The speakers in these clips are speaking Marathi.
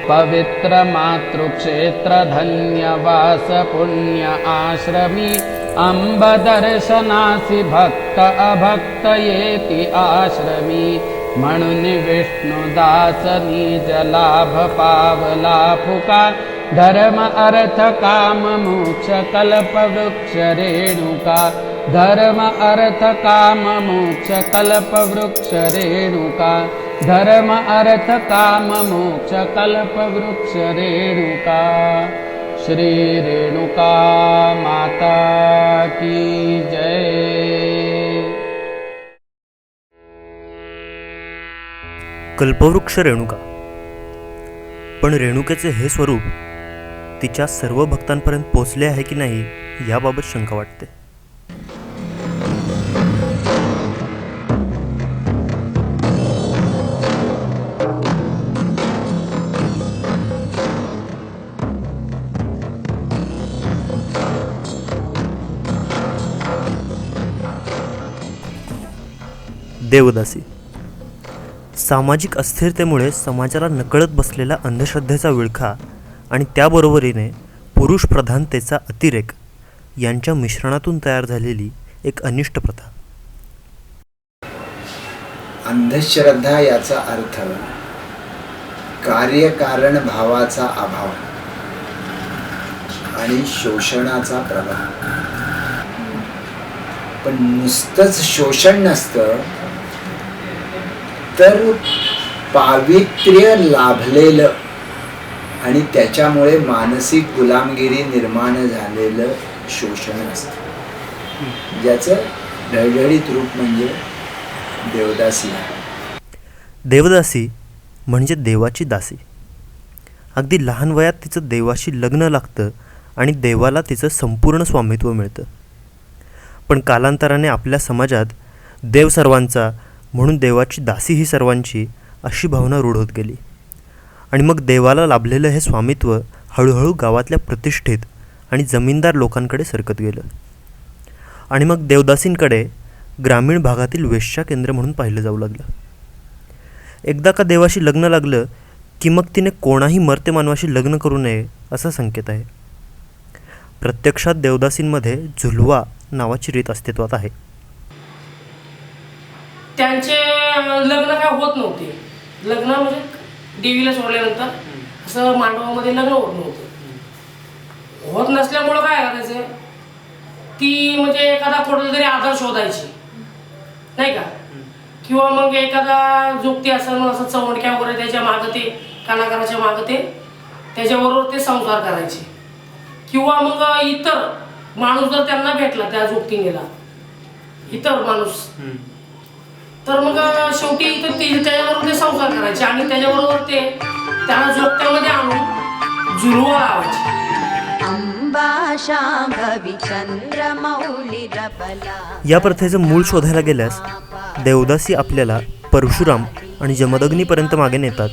पवित्र मातृक्षेत्र धन्यवास पुण्य आश्रमी अंब दर्शनासी भक्त अभक्त येती आश्रमी म्हणून विष्णुदास निज लाभ पावला फुका धर्म अर्थ काम मोक्ष कल्प वृक्ष रेणुका धर्म अर्थ काम मोक्ष कल्प वृक्ष रेणुका धर्म अर्थ काम मोक्ष कल्प वृक्ष रेणुका। श्री रेणुका माता की जय। कल्पवृक्ष रेणुका। पण रेणुकेचे हे स्वरूप तिच्या सर्व भक्तांपर्यंत पोहोचले आहे की नाही याबाबत शंका वाटते। देवदासी। सामाजिक अस्थिरतेमुळे समाजाला नकळत बसलेला अंधश्रद्धेचा विळखा आणि त्याबरोबरीने पुरुष प्रधानतेचा अतिरेक यांच्या मिश्रणातून तयार झालेली एक अनिष्ट प्रथा। अंधश्रद्धा याचा अर्थ कार्यकारण भावाचा अभाव आणि शोषणाचा प्रभाव। पण नुसतंच शोषण नसतं तर पावित्र्य लाभलेलं आणि त्याच्यामुळे मानसिक गुलामगिरी निर्माण झालेलं शोषण असतं, ज्याचं ढळढळीत रूप म्हणजे देवदासी। देवदासी म्हणजे देवाची दासी। अगदी लहान वयात तिचं देवाशी लग्न लागतं आणि देवाला तिचं संपूर्ण स्वामित्व मिळतं। पण कालांतराने आपल्या समाजात देव सर्वांचा म्हणून देवाची दासी ही सर्वांची अशी भावना रूढ होत गेली आणि मग देवाला लाभलेलं हे स्वामित्व हळूहळू गावातल्या प्रतिष्ठित आणि जमीनदार लोकांकडे सरकत गेलं आणि मग देवदासींकडे ग्रामीण भागातील वेश्या केंद्र म्हणून पाहिलं जाऊ लागलं। एकदा का देवाशी लग्न लागलं की मग तिने कोणाही मर्त्य मानवाशी लग्न करू नये असा संकेत आहे। प्रत्यक्षात देवदासींमध्ये झुलवा नावाची रीत अस्तित्वात आहे। त्यांचे लग्न काय होत नव्हते। लग्न म्हणजे देवीला सोडल्यानंतर असं मांडवामध्ये लग्न होत नव्हतं। होत नसल्यामुळं काय करायचं, ती म्हणजे एखादा कुठला तरी आधार शोधायची नाही का, किंवा मग एखादा जोगती असं असं चवंडक्या वगैरे त्याच्या मागं ते कलाकाराच्या मागं ते त्याच्याबरोबर ते संसार करायचे, किंवा मग इतर माणूस जर त्यांना भेटला त्या जोगतीनेला इतर माणूस तर मग शेवटी त्याच्याबरोबर ते संसार करायचे आणि त्याच्याबरोबर ते त्याला जोगत्यामध्ये आणून झुलवा लावायचे। या प्रथेचं मूळ शोधायला गेल्यास देवदासी आपल्याला परशुराम आणि जमदग्नीपर्यंत मागे नेतात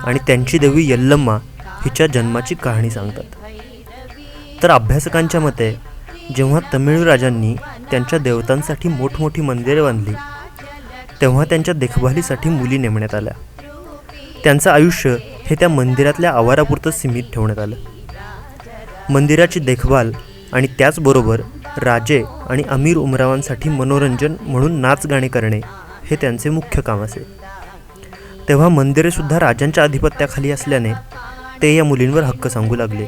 आणि त्यांची देवी यल्लम्मा हिच्या जन्माची कहाणी सांगतात। तर अभ्यासकांच्या मते जेव्हा तमिळ राजांनी त्यांच्या देवतांसाठी मोठमोठी मंदिरे बांधली तेव्हा त्यांच्या देखभालीसाठी मुली नेमण्यात आल्या। त्यांचं आयुष्य हे त्या मंदिरातल्या आवारापुरतं सीमित ठेवण्यात आलं। मंदिराची देखभाल आणि त्याचबरोबर राजे आणि अमीर उमरावांसाठी मनोरंजन म्हणून नाच गाणे करणे हे त्यांचे मुख्य काम असे। तेव्हा मंदिरेसुद्धा राजांच्या अधिपत्याखाली असल्याने ते या मुलींवर हक्क सांगू लागले,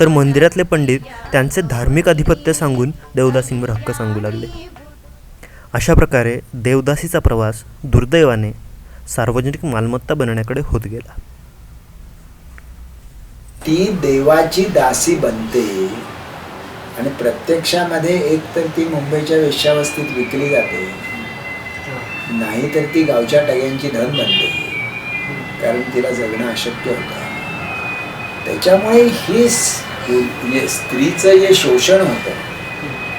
तर मंदिरातले पंडित त्यांचे धार्मिक अधिपत्य सांगून देवदासींवर हक्क सांगू लागले। अशा प्रकारे देवदासीचा प्रवास दुर्दैवाने सार्वजनिक मालमत्ता बनण्याकडे होत गेला। ती देवाची दासी बनते आणि प्रत्यक्षामध्ये एक तर ती मुंबईच्या वेश्यावस्तीत विकली जाते, नाही तर ती गावच्या टग्यांची धन बनते, कारण तिला जगणं अशक्य होतं। त्याच्यामुळे हे स्त्रीचं जे शोषण होतं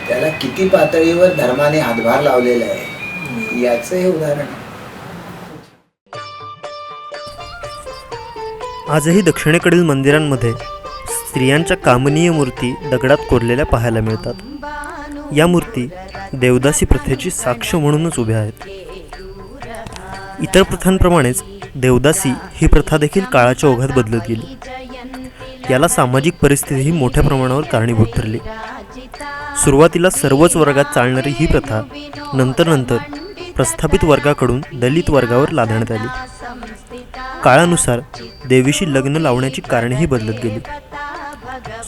त्याला किती पातळीवर धर्माने हातभार लावलेला आहे याचं हे उदाहरण। आजही दक्षिणेकडील मंदिरांमध्ये स्त्रियांच्या कामनीय मूर्ती दगडात कोरलेल्या पाहायला मिळतात। या मूर्ती देवदासी प्रथेची साक्ष म्हणूनच उभ्या आहेत। इतर प्रथांप्रमाणेच देवदासी ही प्रथा देखील काळाच्या ओघात बदलत गेली. याला सामाजिक परिस्थितीही मोठ्या प्रमाणावर कारणीभूत ठरली. सुरुवातीला सर्वच वर्गात चालणारी ही प्रथा नंतर प्रस्थापित वर्गाकडून दलित वर्गावर लादण्यात आली. काळानुसार देवीशी लग्न लावण्याची कारणेही बदलत गेली.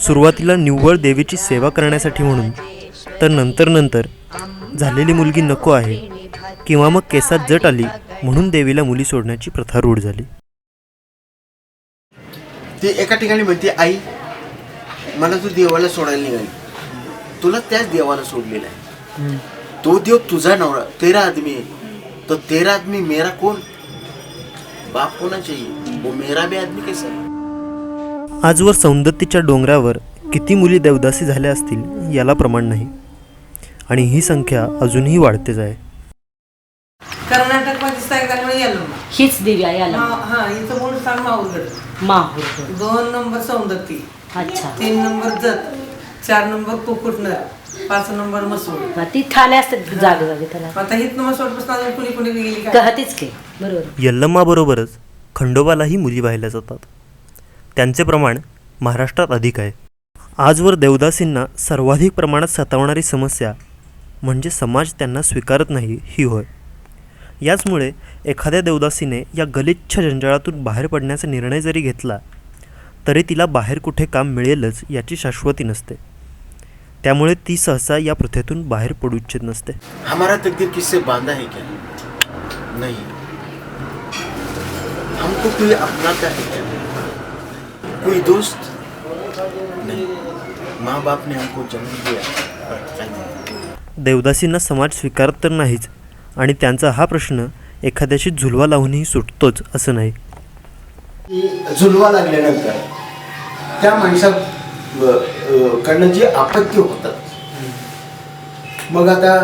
सुरुवातीला निव्वळ देवीची सेवा करण्यासाठी म्हणून, तर नंतर झालेली मुलगी नको आहे किंवा मग केसात जट आली म्हणून देवीला मुली सोडण्याची प्रथा रूढ झाली. ती एका ठिकाणी म्हणते, आई मला तू देवाला सोडायला निघाली, तुला त्याच देवाला सोडलेला आहे. तो देव तुझा नवरा, तेरा आदमी है, तो तेरा आदमी मेरा कौन, बाप होना चाहिए, वो मेरा भी आदमी कैसा. आजवर सौंदत्तीच्या डोंगरावर किती मुली देवदासी झाल्या असतील याला प्रमाण नाही, आणि ही संख्या अजूनही वाढतेच आहे. कर्नाटकमध्ये स्थायिक यल्लम्मा. हीच देवी आहे याला. हा, हिचं मूळ स्थान माहूरगड. माहूर. 2 नंबर सौंदत्ती, अच्छा. 3 नंबर जत, 4 नंबर कुकुटनर, 5 नंबर मसूर. ती ठाणे असतात जागोजागी त्याला. आता हित मसूरपासून अजून कुणी कुणी गेली का? कहतीच की बरोबर. यल्लम्माबरोबरच खंडोबालाही मुली वाहिल्या जातात. त्यांचे प्रमाण महाराष्ट्रात अधिक आहे. आजवर देवदासींना सर्वाधिक प्रमाणात सतावणारी समस्या म्हणजे समाज त्यांना स्वीकारत नाही ही होय. याचमुळे एखाद्या देवदासीने या गलिच्छ जंजाळातून बाहेर पडण्याचा निर्णय जरी घेतला तरी तिला बाहेर कुठे काम मिळेलच याची शाश्वती नसते. त्यामुळे ती सहसा या प्रथेतून बाहेर पडू इच्छित नसते. हमारा तकदीर किससे बांधा है क्या? नहीं. हमको कोई अपनाता है क्या? कोई दोस्त नहीं. माँ बाप ने हमको जन्म दिया. देवदासींना समाज स्वीकारत तर नाहीच, आणि त्यांचा हा प्रश्न एखाद्याशी झुलवा लावूनही सुटतोच असं नाही. झुलवा लागल्यानंतर त्या माणसा कडनं जे आपत्ती होतात, मग आता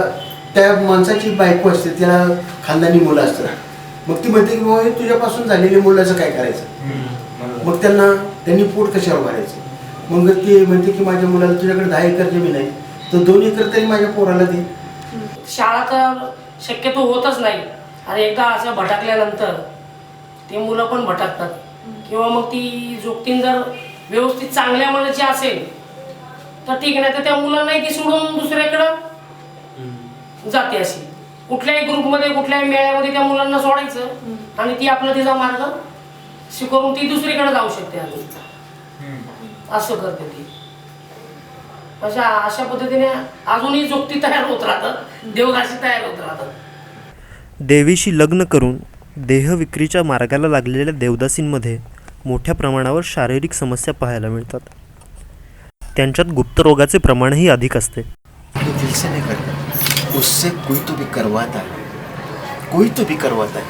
त्या माणसाची बायको असते, त्याला खानदानी मुलं असतात, मग ती म्हणते की बाबा तुझ्यापासून झालेल्या मुलाचं काय करायचं, मग त्यांनी पोट कशावर भरायचं. मग ती म्हणते की माझ्या मुलाला तुझ्याकडे 10 एकर जमीन आहे तर 2 एकर तरी माझ्या पोराला दे. शाळा तर शक्यतो होतच नाही, आणि एकदा असं भटकल्यानंतर ते मुलं पण भटकतात, किंवा मग ती जोगतीन जर व्यवस्थित चांगल्या मनाची असेल तर ठीक नाही, तर त्या मुलांनाही ती सोडून दुसऱ्याकडं जाते. अशी कुठल्याही ग्रुपमध्ये कुठल्याही मेळ्यामध्ये त्या मुलांना सोडायचं आणि ती आपला तिचा मार्ग स्वीकारून ती दुसरीकडे जाऊ शकते, असं करते ती. अशा पद्धतीने अजूनही जोगती तयार होत राहतात, देवदासी तयार होत राहतात. देवीशी लग्न करून देहविक्रीच्या मार्गाला लागलेल्या देवदासींमध्ये मोठ्या प्रमाणावर शारीरिक समस्या पाहायला मिळतात. त्यांच्यात गुप्तरोगाचे प्रमाणही अधिक असते. दिल से नहीं करता, उससे कोई तो भी करवाता है,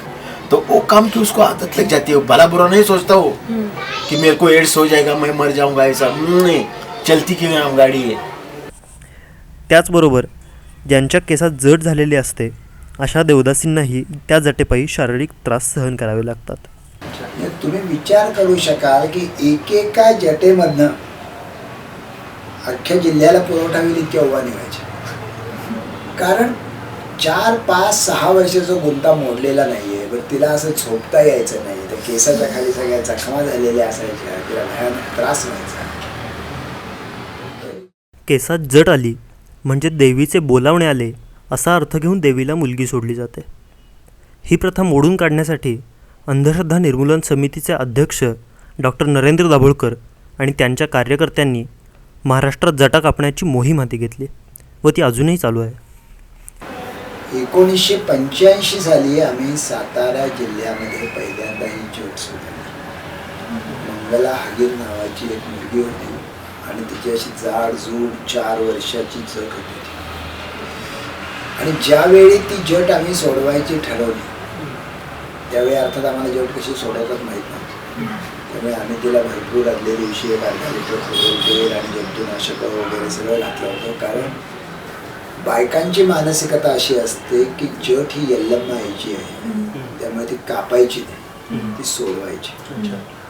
तो वो काम की उसको आदत लग जाती है. भला बुरा नहीं सोचता हो कि मेरे को एड्स हो जाएगा, मैं मर जाऊंगा, ऐसा नहीं. चलती की गाडी आहे. त्याचबरोबर ज्यांच्या केसात जट झालेली असते अशा देवदासींनाही त्या जटेपायी शारीरिक त्रास सहन करावे लागतात. तुम्ही विचार करू शकाल की एकेका जटेमधनं अख्ख्या जिल्ह्याला पुरवठा होईल इतके आव्हाने व्हायचे. कारण 4, 5, 6 वर्षाचा गुंता मोडलेला नाहीये, बरं तिला असं झोपता यायचं नाही, तर केसाच्या खाली सगळ्या जखमा झालेल्या असायच्या, तिला भयानक त्रास व्हायचा. केसात जट आली म्हणजे देवीचे बोलावणे आले असा अर्थ घेऊन देवीला मुलगी सोडली जाते. ही प्रथा मोडून काढण्यासाठी अंधश्रद्धा निर्मूलन समितीचे अध्यक्ष डॉक्टर नरेंद्र दाभोळकर आणि त्यांच्या कार्यकर्त्यांनी महाराष्ट्रात जटा कापण्याची मोहीम हाती घेतली व ती अजूनही चालू आहे. 1985 साली आम्ही सातारा जिल्ह्यामध्ये पहिल्यांदा ही जट सोडली. मंगला हागीर नावाची एक मुलगी होती आणि तिची अशी जाडजूड 4 वर्षाची जट होती. आणि ज्यावेळी ती जट आम्ही सोडवायची ठरवली त्यावेळी अर्थात आम्हाला जट कशी सोडवतात माहीत नव्हतं. त्यामुळे आम्ही तिला भरपूर आदल्या दिवशी 1 लिटर तेल आणि जंतुनाशक वगैरे सगळं घातलं होतं. कारण बायकांची मानसिकता अशी असते की जट ही यल्लम्मा यायची आहे, त्यामुळे ती कापायची नाही, ती सोडवायची.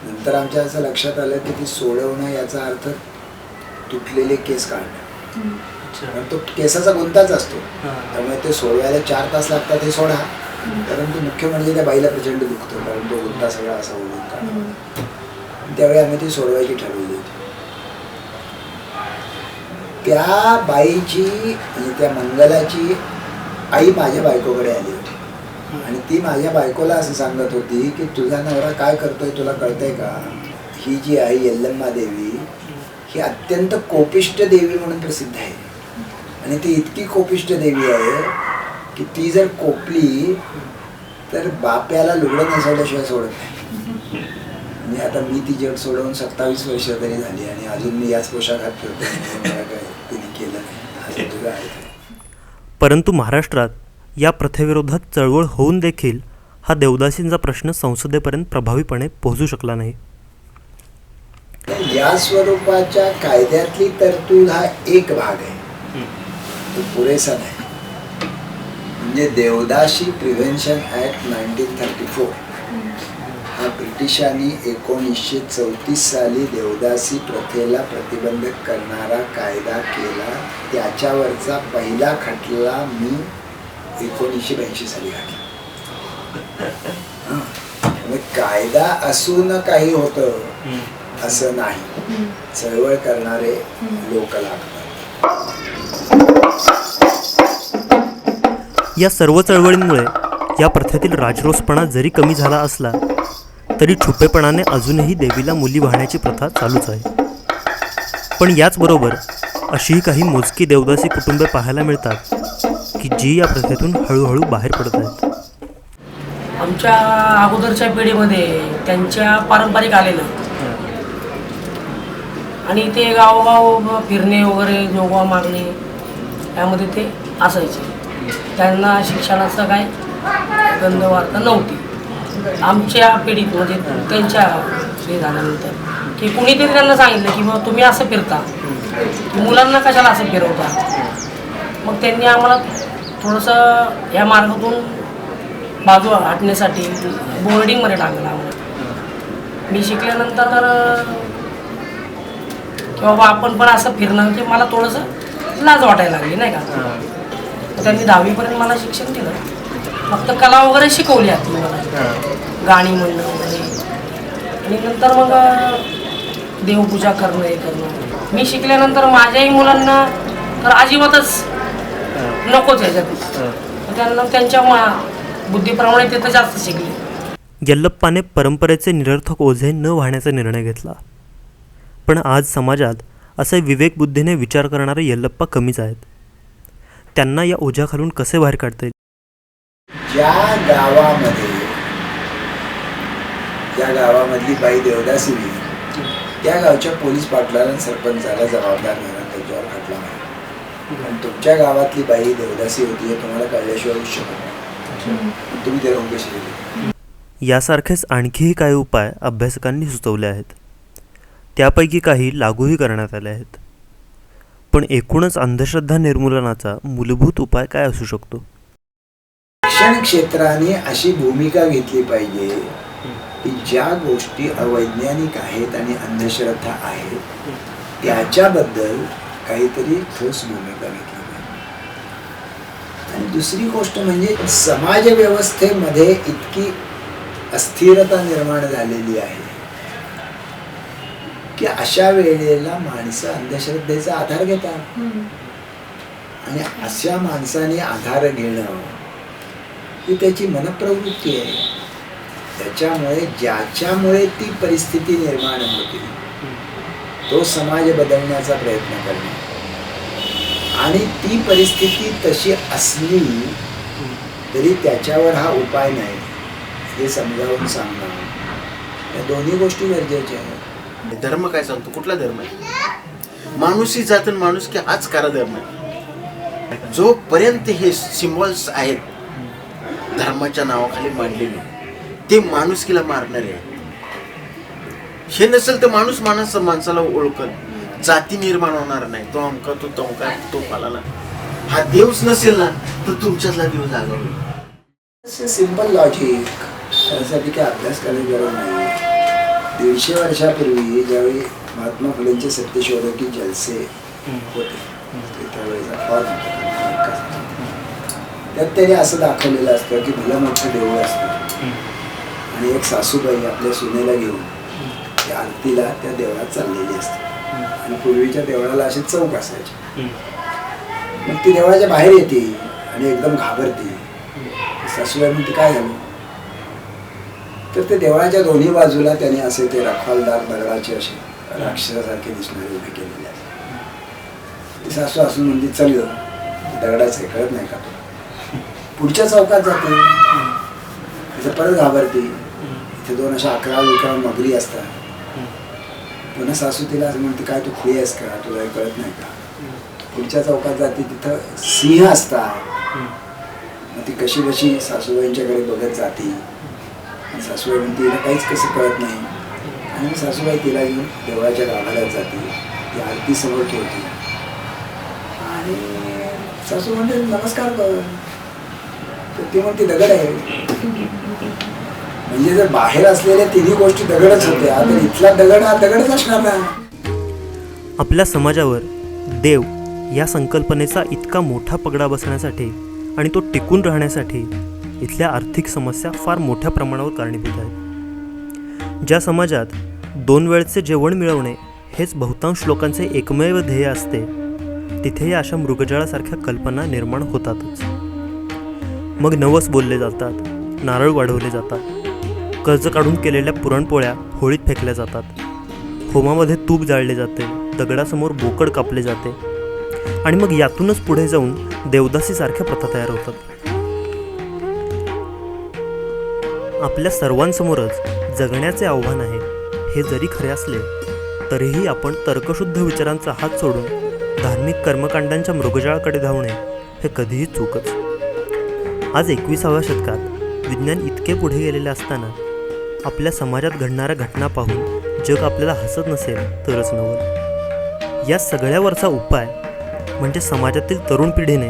नंतर आमच्या असं लक्षात आलं की ती सोडवणं याचा अर्थ तुटलेले केस काढणं, तो केसाचा गुंताच असतो, त्यामुळे ते सोडवायला 4 तास लागतात. हे सोडा परंतु मुख्य म्हणजे त्या बाईला प्रचंड दुखतं, कारण तो उलटा सगळा असा ओढून काढला. त्यावेळी आम्ही ती सोडवायची ठरवली होती. त्या बाईची म्हणजे त्या मंगलाची आई माझ्या बायकोकडे आली होती आणि ती माझ्या बायकोला असं सांगत होती की तुझा नवरा काय करतोय तुला कळतंय का? ही जी आई यल्लम्मा देवी ही अत्यंत कोपिष्ट देवी म्हणून प्रसिद्ध आहे आणि ती इतकी कोपिष्ट देवी आहे की ती जर कोपली तर बाप्याला लुगडं नसवल्याशिवाय सोडत नाही. म्हणजे आता मी ती जग सोडवून 27 वर्ष तरी झाली आणि अजून मी याच पोशाखात फिरतो, मला काय तिने केलं नाही असं तुझं आहे. परंतु महाराष्ट्रात या प्रथेविरोधात चळवळ होऊन देखील हा देवदासींचा प्रश्न संसदेपर्यंत प्रभावीपणे पोहोचू शकला नाही. या स्वरूपाच्या कायद्यातली तरतूद हा एक भाग आहे, तो पुरेसा नाही. म्हणजे देवदासी प्रिव्हेन्शन ॲक्ट 1934 हा ब्रिटिशांनी 1934 साली देवदासी प्रथेला प्रतिबंध करणारा कायदा केला. त्याच्यावरचा पहिला खटला मी 1982 साली घातला. कायदा असून काही होतं असं नाही, चळवळ करणारे लोक लागतात. या सर्व चळवळींमुळे या प्रथेतील राजरोसपणा जरी कमी झाला असला तरी छुपेपणाने अजूनही देवीला मुली वाहण्याची प्रथा चालूच आहे. पण याचबरोबर अशीही काही मोजकी देवदासी कुटुंबे पाहायला मिळतात की जी या प्रथेतून हळूहळू बाहेर पडत आहेत. आमच्या अगोदरच्या पिढीमध्ये त्यांच्या पारंपरिक आलेलं आणि ते गावोगाव फिरणे वगैरे जोगवा मागणे यामध्ये ते असायचे. त्यांना शिक्षणाचं काय गंधवार्ता नव्हती. आमच्या पिढीत म्हणजे त्यांच्या हे झाल्यानंतर की कुणीतरी त्यांना सांगितलं की मग तुम्ही असं फिरता, मुलांना कशाला असं फिरवता. मग त्यांनी आम्हाला थोडंसं या मार्गातून बाजू हटण्यासाठी बोर्डिंगमध्ये टाकलं आम्हाला. मी शिकल्यानंतर तर की बाबा आपण पण असं फिरणं की मला थोडंसं लाज वाटायला लागली नाही का. त्यांनी 10वीपर्यंत मला शिक्षण दिलं, फक्त कला वगैरे शिकवली आधी मला, गाणी म्हणणं वगैरे. आणि नंतर मग देवपूजा करणं हे करणं. मी शिकल्यानंतर माझ्याही मुलांना तर अजिबातच नकोच ह्याच्यात, त्यांना त्यांच्या बुद्धीप्रमाणे ते तर जास्त शिकले. यल्लप्पाने परंपरेचे निरर्थक ओझे न वाहण्याचा निर्णय घेतला. पण आज समाजात असे विवेकबुद्धीने विचार करणारे यल्लप्पा कमीच आहेत. त्यांना या ओझ्याखालून कसे बाहेर काढता येईल? ज्या गावामधली बाई देवदासी त्या गावच्या पोलीस पाटलाला सरपंचाला जबाबदार म्हणून त्याच्यावर खटला नाही. पण तुमच्या गावातली बाई देवदासी होती हे तुम्हाला कळल्याशिवाय होऊ शकत नाही. तुम्ही ते राहून कशी केली? यासारखेच आणखीही काही उपाय अभ्यासकांनी सुचवले आहेत. त्यापैकी काही लागूही करण्यात आले आहेत. पण एकूणच अंधश्रद्धा निर्मूलनाचा मूलभूत उपाय काय असू शकतो? शिक्षण क्षेत्राने अशी भूमिका घेतली पाहिजे की ज्या गोष्टी अवैज्ञानिक आहेत आणि अंधश्रद्धा आहेत त्याच्याबद्दल काहीतरी ठोस भूमिका घेतली पाहिजे. आणि दुसरी गोष्ट म्हणजे समाज व्यवस्थेमध्ये इतकी अस्थिरता निर्माण झालेली आहे की अशा वेळेला माणसं अंधश्रद्धेचा आधार घेतात आणि अशा माणसाने आधार घेणं ही त्याची मनप्रवृत्ती आहे. त्याच्यामुळे ज्याच्यामुळे ती परिस्थिती निर्माण होते तो समाज बदलण्याचा प्रयत्न करणे आणि ती परिस्थिती तशी असली तरी त्याच्यावर हा उपाय नाही हे समजावून सांगणं, या दोन्ही गोष्टी गरजेच्या आहेत. धर्म काय सांगतो? कुठला धर्म आहे? माणूस ही जात माणूस की हाच खरा धर्म आहे. जोपर्यंत हे सिम्बॉल्स आहेत धर्माच्या नावाखाली मांडलेले ते माणुसकीला मारणारे आहेत. हे नसेल तर माणूस माणसाला ओळखल, जाती निर्माण होणार नाही. तो अमका तो तमका तो पाला हा देवच नसेल ना तर तुमच्यातला देव जागा होईल. सिंपल लॉजिक, त्यासाठी काय अभ्यास करायची गरज नाही. 150 वर्षापूर्वी ज्यावेळी महात्मा फुलेंचे सत्यशोधकी जलसे होते त्यावेळेचा फॉर्म त्यात त्याने असं दाखवलेलं असतं की भलं मोठं देऊळ असतं आणि एक सासूबाई आपल्या सुनेला घेऊन त्या आरतीला त्या देवळात चाललेली असते आणि पूर्वीच्या देवळाला असे चौक असायचे. मग ती देवळाच्या बाहेर येते आणि एकदम घाबरते. सासूबाई म्हणते काय झालं? तर ते देवळाच्या दोन्ही बाजूला त्याने असे ते रखवालदार दगडाचे असे राक्षसासारखे दिसणारे उभे केलेले असते. ती सासू असून म्हणते चल ग, दगडाच आहे, कळत नाही का तुला? पुढच्या चौकात जाते, तिथं परत घाबरते. इथे दोन अशा 11 मगरी असतात. पुन्हा सासू तिला असं म्हणते काय तू खुली आहेस का, तुला हे कळत नाही का? पुढच्या चौकात जाते, तिथं सिंह असतात. मग ती कशी कशी सासूबाईंच्याकडे बघत जाते. सासूबाई म्हणते तिला काहीच कसं कळत नाही आणि मग सासूबाई तिला घेऊन देवळाच्या गाभाऱ्यात जाते, ती आरती समोर ठेवते आणि सासू म्हणते नमस्कार कर. तर ती म्हणते दगड आहे. म्हणजे जर बाहेर असलेल्या तिन्ही गोष्टी दगडच होत्या तर इथला दगड हा दगडच असणार ना. आपल्या समाजावर देव या संकल्पनेचा इतका मोठा पगडा बसण्यासाठी आणि तो टिकून राहण्यासाठी इथल्या आर्थिक समस्या फार मोठ्या प्रमाणावर कारणीभूत आहेत. ज्या समाजात 2 वेळचे जेवण मिळवणे हेच बहुतांश लोकांचे एकमेव ध्येय असते, तिथे या अशा मृगजळासारख्या कल्पना निर्माण होतातच. मग नवस बोलले जातात, नारळ वाढवले जातात, कर्ज काढून केलेल्या पुरणपोळ्या होळीत फेकल्या जातात, होमामध्ये तूप जाळले जाते, दगडासमोर बोकड कापले जाते आणि मग यातूनच पुढे जाऊन देवदासीसारख्या प्रथा तयार होतात. आपल्या सर्वांसमोरच जगण्याचे आव्हान आहे हे जरी खरे असले तरीही आपण तर्कशुद्ध विचारांचा हात सोडून धार्मिक कर्मकांडांच्या मृगजळाकडे धावणे हे कधीही चूकच. आज 21व्या शतकात विज्ञान इतके पुढे गेलेले असताना आपल्या समाजात घडणाऱ्या घटना पाहून जग आपल्याला हसत नसेल तरच नवल. या सगळ्यावरचा उपाय म्हणजे समाजातील तरुण पिढीने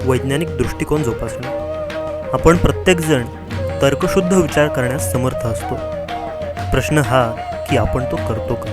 वैज्ञानिक दृष्टिकोन जोपासणे. आपण प्रत्येकजण तर्कशुद्ध विचार करण्यास समर्थ असतो. प्रश्न हा की आपण तो करतो का?